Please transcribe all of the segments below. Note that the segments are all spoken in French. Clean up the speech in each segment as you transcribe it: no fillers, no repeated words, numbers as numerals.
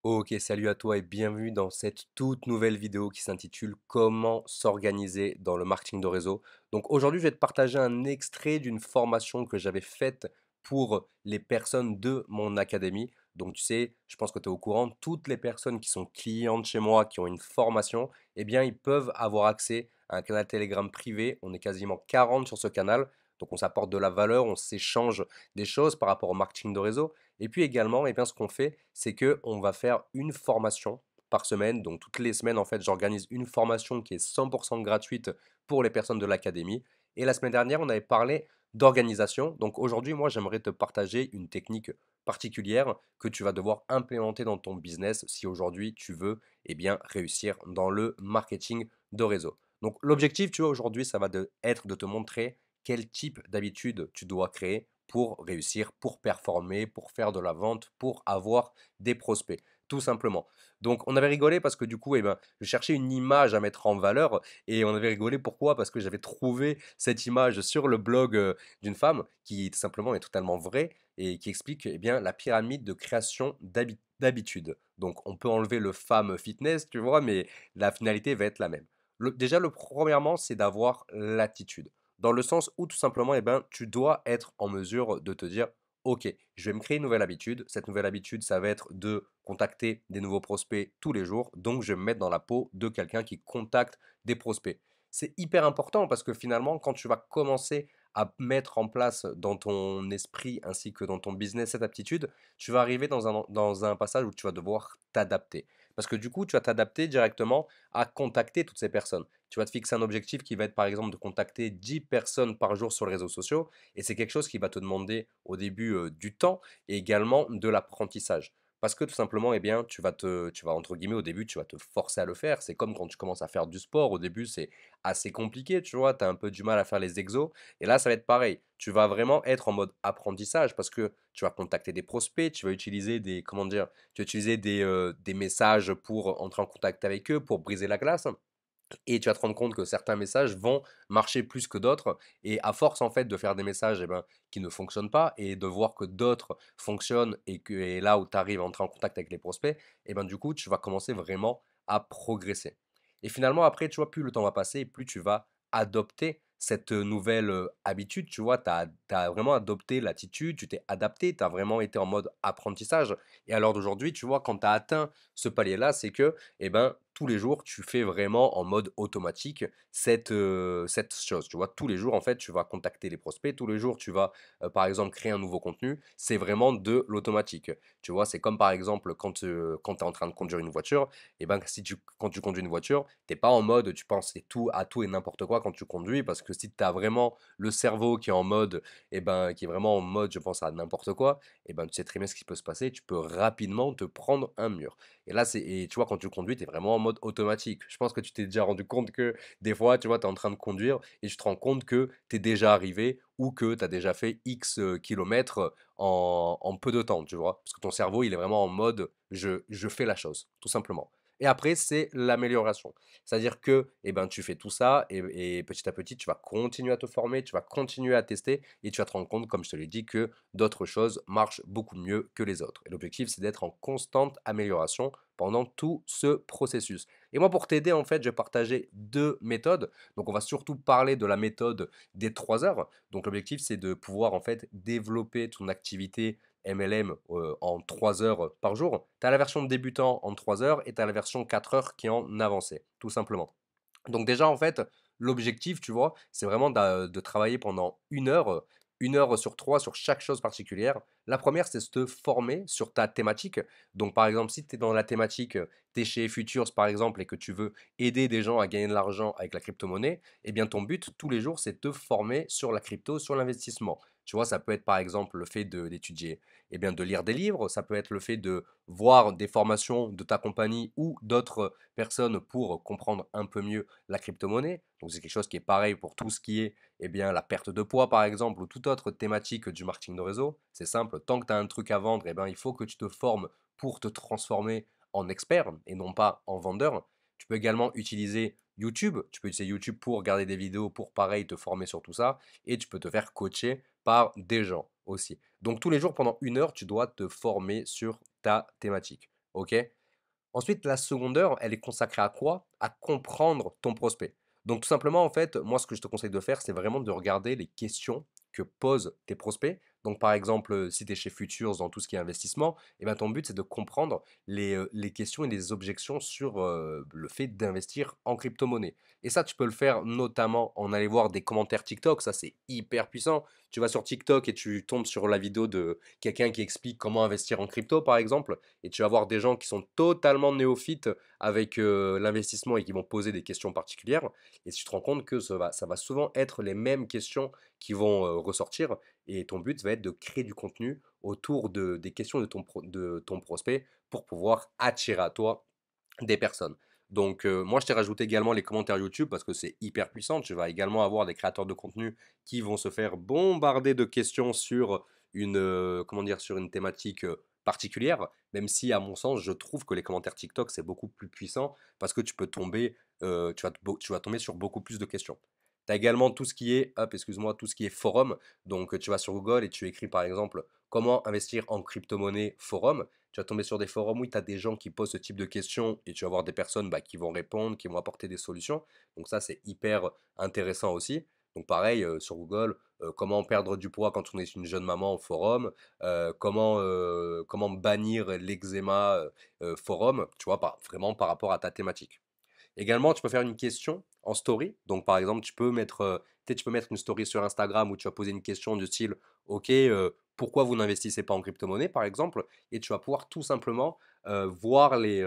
Ok, salut à toi et bienvenue dans cette toute nouvelle vidéo qui s'intitule Comment s'organiser dans le marketing de réseau. Donc aujourd'hui, je vais te partager un extrait d'une formation que j'avais faite pour les personnes de mon académie. Donc tu sais, je pense que tu es au courant, toutes les personnes qui sont clientes chez moi, qui ont une formation, eh bien ils peuvent avoir accès à un canal Telegram privé. On est quasiment 40 sur ce canal. Donc on s'apporte de la valeur, on s'échange des choses par rapport au marketing de réseau. Et puis également, eh bien, ce qu'on fait, c'est que on va faire une formation par semaine. Donc toutes les semaines, en fait, j'organise une formation qui est 100% gratuite pour les personnes de l'académie. Et la semaine dernière, on avait parlé d'organisation. Donc aujourd'hui, moi, j'aimerais te partager une technique particulière que tu vas devoir implémenter dans ton business si aujourd'hui tu veux eh bien, réussir dans le marketing de réseau. Donc l'objectif, tu vois, aujourd'hui, ça va être de te montrer quel type d'habitude tu dois créer pour réussir, pour performer, pour faire de la vente, pour avoir des prospects, tout simplement. Donc on avait rigolé parce que du coup, eh ben, je cherchais une image à mettre en valeur et on avait rigolé pourquoi? Parce que j'avais trouvé cette image sur le blog d'une femme qui tout simplement est totalement vraie et qui explique eh bien, la pyramide de création d'habitude. Donc on peut enlever le femme fitness, tu vois, mais la finalité va être la même. Déjà, premièrement, c'est d'avoir l'attitude. Dans le sens où tout simplement, eh ben, tu dois être en mesure de te dire, OK, je vais me créer une nouvelle habitude. Cette nouvelle habitude, ça va être de contacter des nouveaux prospects tous les jours. Donc, je vais me mettre dans la peau de quelqu'un qui contacte des prospects. C'est hyper important parce que finalement, quand tu vas commencer à mettre en place dans ton esprit ainsi que dans ton business cette aptitude, tu vas arriver dans un passage où tu vas devoir t'adapter. Parce que du coup, tu vas t'adapter directement à contacter toutes ces personnes. Tu vas te fixer un objectif qui va être par exemple de contacter 10 personnes par jour sur les réseaux sociaux et c'est quelque chose qui va te demander au début du temps et également de l'apprentissage. Parce que tout simplement, eh bien, tu vas entre guillemets au début, tu vas te forcer à le faire. C'est comme quand tu commences à faire du sport. Au début, c'est assez compliqué, tu vois. Tu as un peu du mal à faire les exos. Et là, ça va être pareil. Tu vas vraiment être en mode apprentissage parce que tu vas contacter des prospects, tu vas utiliser comment dire, tu vas utiliser des messages pour entrer en contact avec eux, pour briser la glace. Et tu vas te rendre compte que certains messages vont marcher plus que d'autres. Et à force, en fait, de faire des messages eh ben, qui ne fonctionnent pas et de voir que d'autres fonctionnent et là où tu arrives à entrer en contact avec les prospects, et ben, du coup, tu vas commencer vraiment à progresser. Et finalement, après, tu vois, plus le temps va passer, plus tu vas adopter cette nouvelle habitude. Tu vois, tu as vraiment adopté l'attitude, tu t'es adapté, tu as vraiment été en mode apprentissage. Et alors d'aujourd'hui, tu vois, quand tu as atteint ce palier-là, c'est que eh ben, tous les jours, tu fais vraiment en mode automatique cette chose. Tu vois, tous les jours, en fait, tu vas contacter les prospects. Tous les jours, tu vas, par exemple, créer un nouveau contenu. C'est vraiment de l'automatique. Tu vois, c'est comme par exemple quand tu es en train de conduire une voiture. Et ben, si quand tu conduis une voiture, tu n'es pas en mode tu penses à tout et n'importe quoi quand tu conduis. Parce que si tu as vraiment le cerveau qui est en mode, qui est vraiment en mode je pense à n'importe quoi, et ben, tu sais très bien ce qui peut se passer. Tu peux rapidement te prendre un mur. Et tu vois, quand tu conduis, tu es vraiment en mode automatique. Je pense que tu t'es déjà rendu compte que des fois, tu vois, tu es en train de conduire et tu te rends compte que tu es déjà arrivé ou que tu as déjà fait X kilomètres en peu de temps, tu vois. Parce que ton cerveau, il est vraiment en mode je fais la chose, tout simplement. Et après, c'est l'amélioration. C'est-à-dire que tu fais tout ça et petit à petit, tu vas continuer à te former, tu vas continuer à tester et tu vas te rendre compte, comme je te l'ai dit, que d'autres choses marchent beaucoup mieux que les autres. Et l'objectif, c'est d'être en constante amélioration pendant tout ce processus. Et moi, pour t'aider, en fait, je vais partager deux méthodes. Donc, on va surtout parler de la méthode des 3 heures. Donc, l'objectif, c'est de pouvoir, en fait, développer ton activité MLM en 3 heures par jour. Tu as la version débutant en 3 heures et tu as la version 4 heures qui est en avancée, tout simplement. Donc déjà, en fait, l'objectif, tu vois, c'est vraiment de travailler pendant une heure sur trois sur chaque chose particulière. La première, c'est se te former sur ta thématique. Donc par exemple, si tu es dans la thématique, tu es chez Futures par exemple et que tu veux aider des gens à gagner de l'argent avec la crypto-monnaie, eh bien ton but tous les jours, c'est de te former sur la crypto, sur l'investissement. Tu vois, ça peut être par exemple le fait d'étudier, de lire des livres, ça peut être le fait de voir des formations de ta compagnie ou d'autres personnes pour comprendre un peu mieux la crypto-monnaie. Donc c'est quelque chose qui est pareil pour tout ce qui est la perte de poids par exemple ou toute autre thématique du marketing de réseau. C'est simple, tant que tu as un truc à vendre, il faut que tu te formes pour te transformer en expert et non pas en vendeur. Tu peux également utiliser YouTube. Tu peux utiliser YouTube pour regarder des vidéos, pour pareil te former sur tout ça. Et tu peux te faire coacher par des gens aussi. Donc tous les jours pendant une heure, tu dois te former sur ta thématique. OK? Ensuite, la seconde heure, elle est consacrée à quoi? À comprendre ton prospect. Donc tout simplement, en fait, moi, ce que je te conseille de faire, c'est vraiment de regarder les questions que posent tes prospects. Donc par exemple, si tu es chez Futures dans tout ce qui est investissement, eh ben, ton but, c'est de comprendre les questions et les objections sur le fait d'investir en crypto-monnaie. Et ça, tu peux le faire notamment en allant voir des commentaires TikTok. Ça, c'est hyper puissant. Tu vas sur TikTok et tu tombes sur la vidéo de quelqu'un qui explique comment investir en crypto, par exemple, et tu vas voir des gens qui sont totalement néophytes avec l'investissement et qui vont poser des questions particulières. Et tu te rends compte que ça va souvent être les mêmes questions qui vont ressortir. Et ton but va être de créer du contenu autour des questions de ton prospect pour pouvoir attirer à toi des personnes. Donc, moi, je t'ai rajouté également les commentaires YouTube parce que c'est hyper puissant. Tu vas également avoir des créateurs de contenu qui vont se faire bombarder de questions sur comment dire, sur une thématique particulière. Même si, à mon sens, je trouve que les commentaires TikTok, c'est beaucoup plus puissant parce que tu peux tomber, tu vas tomber sur beaucoup plus de questions. Tu as également tout ce qui est, hop, excuse-moi, tout ce qui est forum. Donc, tu vas sur Google et tu écris par exemple comment investir en crypto-monnaie forum. Tu vas tomber sur des forums où tu as des gens qui posent ce type de questions et tu vas avoir des personnes qui vont répondre, qui vont apporter des solutions. Donc ça, c'est hyper intéressant aussi. Donc pareil, sur Google, comment perdre du poids quand on est une jeune maman au forum, comment bannir l'eczéma forum, tu vois, vraiment par rapport à ta thématique. Également, tu peux faire une question en story. Donc, par exemple, tu peux mettre une story sur Instagram où tu vas poser une question du style, OK, pourquoi vous n'investissez pas en crypto-monnaie, par exemple, et tu vas pouvoir tout simplement voir les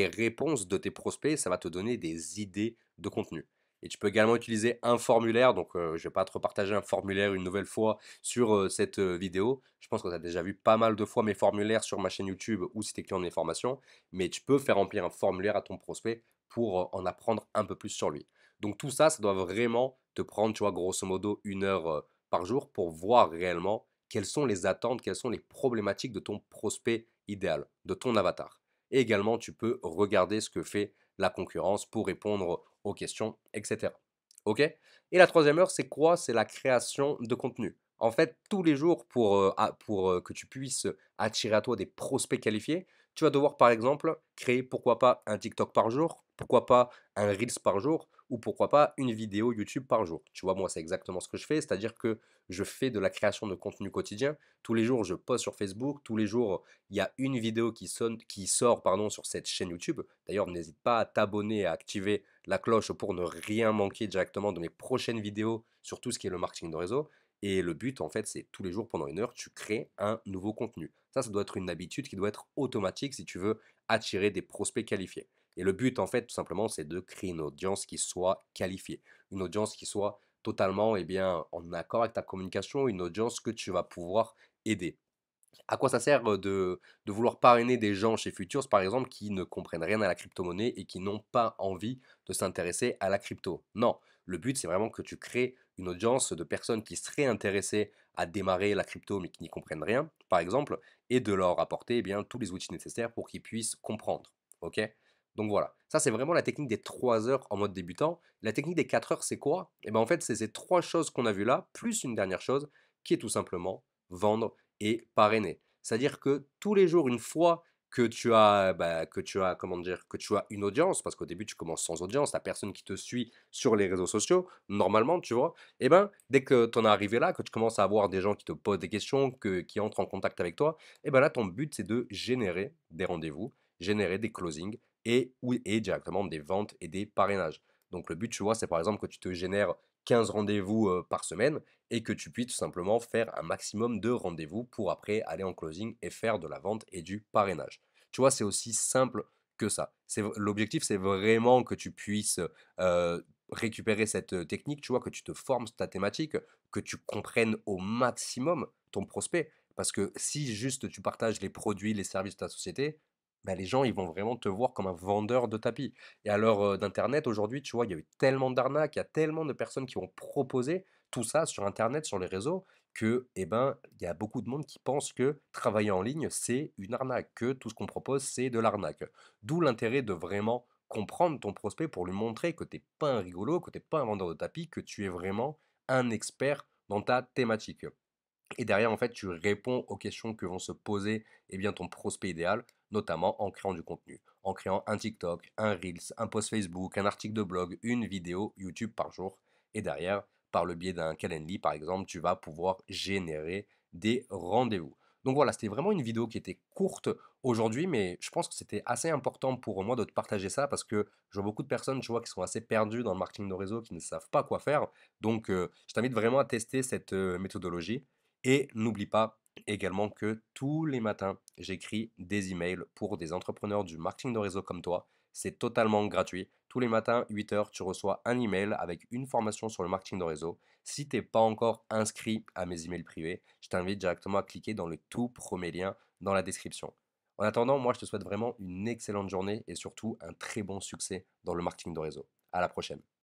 réponses de tes prospects, ça va te donner des idées de contenu. Et tu peux également utiliser un formulaire, donc je ne vais pas te repartager un formulaire une nouvelle fois sur cette vidéo. Je pense que tu as déjà vu pas mal de fois mes formulaires sur ma chaîne YouTube ou si tu es client de mes formations, mais tu peux faire remplir un formulaire à ton prospect pour en apprendre un peu plus sur lui. Donc tout ça, ça doit vraiment te prendre, tu vois, grosso modo 1 heure par jour pour voir réellement quelles sont les attentes, quelles sont les problématiques de ton prospect idéal, de ton avatar. Et également, tu peux regarder ce que fait la concurrence pour répondre aux questions, etc. OK? Et la troisième heure, c'est quoi? C'est la création de contenu. En fait, tous les jours, pour que tu puisses attirer à toi des prospects qualifiés, tu vas devoir, par exemple, créer, pourquoi pas, un TikTok par jour, pourquoi pas un Reels par jour, ou pourquoi pas une vidéo YouTube par jour. Tu vois, moi, c'est exactement ce que je fais, c'est-à-dire que je fais de la création de contenu quotidien. Tous les jours, je poste sur Facebook, tous les jours, il y a une vidéo qui sort pardon, sur cette chaîne YouTube. D'ailleurs, n'hésite pas à t'abonner et à activer la cloche pour ne rien manquer directement de mes prochaines vidéos sur tout ce qui est le marketing de réseau. Et le but, en fait, c'est tous les jours pendant 1 heure, tu crées un nouveau contenu. Ça doit être une habitude qui doit être automatique si tu veux attirer des prospects qualifiés. Et le but, en fait, tout simplement, c'est de créer une audience qui soit qualifiée. Une audience qui soit totalement bien, en accord avec ta communication, une audience que tu vas pouvoir aider. À quoi ça sert de vouloir parrainer des gens chez Futures, par exemple, qui ne comprennent rien à la crypto-monnaie et qui n'ont pas envie de s'intéresser à la crypto? Non, le but, c'est vraiment que tu crées une audience de personnes qui seraient intéressées à démarrer la crypto mais qui n'y comprennent rien, par exemple, et de leur apporter tous les outils nécessaires pour qu'ils puissent comprendre. Ok? Donc voilà, ça c'est vraiment la technique des 3 heures en mode débutant. La technique des 4 heures, c'est quoi? Et bien en fait, c'est ces trois choses qu'on a vues là, plus une dernière chose, qui est tout simplement vendre et parrainer. C'est-à-dire que tous les jours, une fois comment dire, que tu as une audience, parce qu'au début tu commences sans audience, la personne qui te suit sur les réseaux sociaux, normalement, tu vois, et ben dès que tu en es arrivé là, que tu commences à avoir des gens qui te posent des questions, qui entrent en contact avec toi, et ben là ton but c'est de générer des rendez-vous, générer des closings et directement des ventes et des parrainages. Donc le but, tu vois, c'est par exemple que tu te génères 15 rendez-vous par semaine et que tu puisses tout simplement faire un maximum de rendez-vous pour après aller en closing et faire de la vente et du parrainage. Tu vois, c'est aussi simple que ça. L'objectif, c'est vraiment que tu puisses euh, récupérer cette technique, tu vois, que tu te formes sur ta thématique, que tu comprennes au maximum ton prospect. Parce que si juste tu partages les produits, les services de ta société, bah, les gens, ils vont vraiment te voir comme un vendeur de tapis. Et à l'heure d'internet aujourd'hui, tu vois, il y a eu tellement d'arnaques, il y a tellement de personnes qui ont proposé tout ça sur internet, sur les réseaux, que il y a beaucoup de monde qui pense que travailler en ligne, c'est une arnaque, que tout ce qu'on propose, c'est de l'arnaque. D'où l'intérêt de vraiment comprendre ton prospect pour lui montrer que tu n'es pas un rigolo, que tu n'es pas un vendeur de tapis, que tu es vraiment un expert dans ta thématique. Et derrière, en fait, tu réponds aux questions que vont se poser ton prospect idéal, notamment en créant du contenu, en créant un TikTok, un Reels, un post Facebook, un article de blog, une vidéo YouTube par jour. Et derrière, par le biais d'un Calendly par exemple, tu vas pouvoir générer des rendez-vous. Donc voilà, c'était vraiment une vidéo qui était courte aujourd'hui, mais je pense que c'était assez important pour moi de te partager ça parce que je vois beaucoup de personnes, tu vois, qui sont assez perdues dans le marketing de réseau, qui ne savent pas quoi faire. Donc, je t'invite vraiment à tester cette méthodologie. Et n'oublie pas également que tous les matins, j'écris des emails pour des entrepreneurs du marketing de réseau comme toi. C'est totalement gratuit. Tous les matins, 8 heures, tu reçois un email avec une formation sur le marketing de réseau. Si tu n'es pas encore inscrit à mes emails privés, je t'invite directement à cliquer dans le tout premier lien dans la description. En attendant, moi, je te souhaite vraiment une excellente journée et surtout un très bon succès dans le marketing de réseau. À la prochaine.